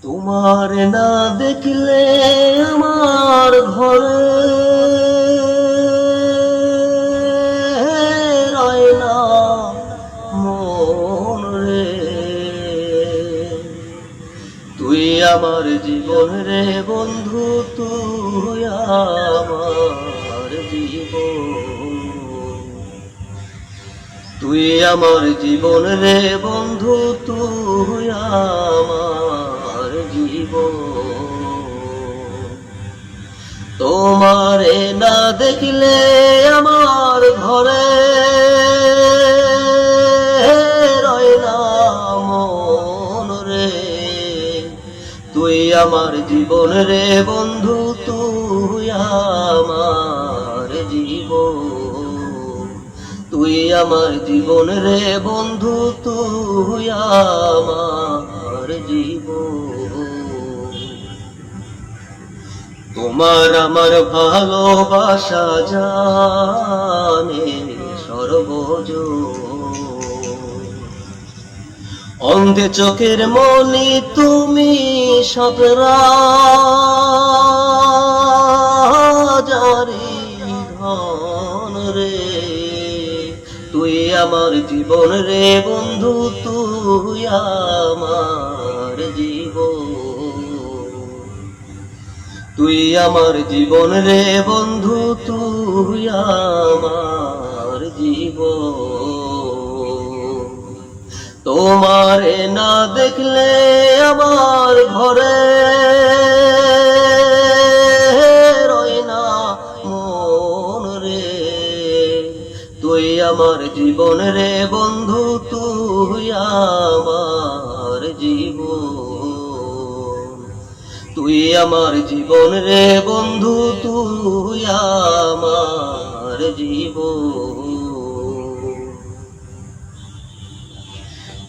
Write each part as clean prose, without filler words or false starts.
তোমার না দেখলে আমার ঘরে রয় না মন রে। তুই আমার জীবন রে বন্ধু, তুই আমার জীবন। তুই আমার জীবন রে বন্ধু, তুই আমার জীবন। তোমারে না দেখলে আমার ঘরে রয় না মন রে। তুই আমার জীবন রে বন্ধু, তুই আমার জীবন। তুই আমার জীবন রে বন্ধু, তুই আমার জীবন। তোমার আমার ভালোবাসা জানে সর্বজন। অন্ধে চোখের মনি তুমি সব রাজারি ধন রে। তুই আমার জীবন রে বন্ধু, তুই আমার জীবন। তুই আমার জীবন রে বন্ধু, তুই আমার জীবন। তোমারে না দেখলে আমার ঘরে রয় না মন রে। তুই আমার জীবন রে বন্ধু, তুই আমার জীবন। তুই আমার জীবন রে বন্ধু, তুই আমার জীবন।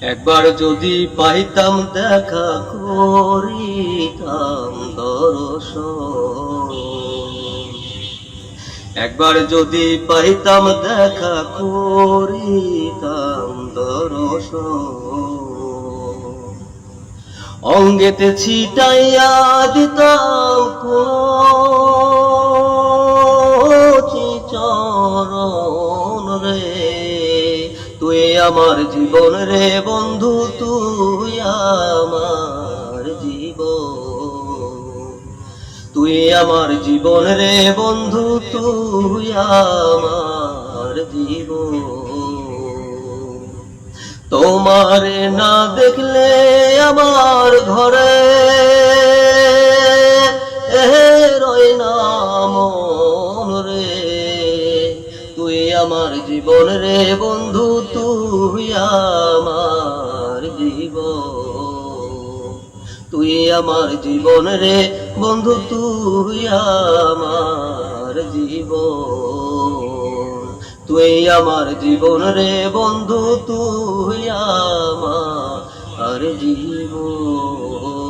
একবার যদি পাইতাম দেখা করিতাম দর্শন। একবার যদি পাইতাম দেখা করিতাম দর্শন। অঙ্গেতে ছিটাইয়া দিতাম কচি চরণ রে। তুই আমার জীবন রে বন্ধু, তুই আমার জীবন। তুই আমার জীবন রে বন্ধু, তুই আমার জীবন। তোমারে না দেখলে আমার ঘরে রয় না মন রে। তুই আমার জীবন রে বন্ধু, তুই আমার জীবন। তুই আমার জীবন রে বন্ধু, তুই আমার জীবন। তুই আমার জীবন রে বন্ধু, তুই আমার জীবন।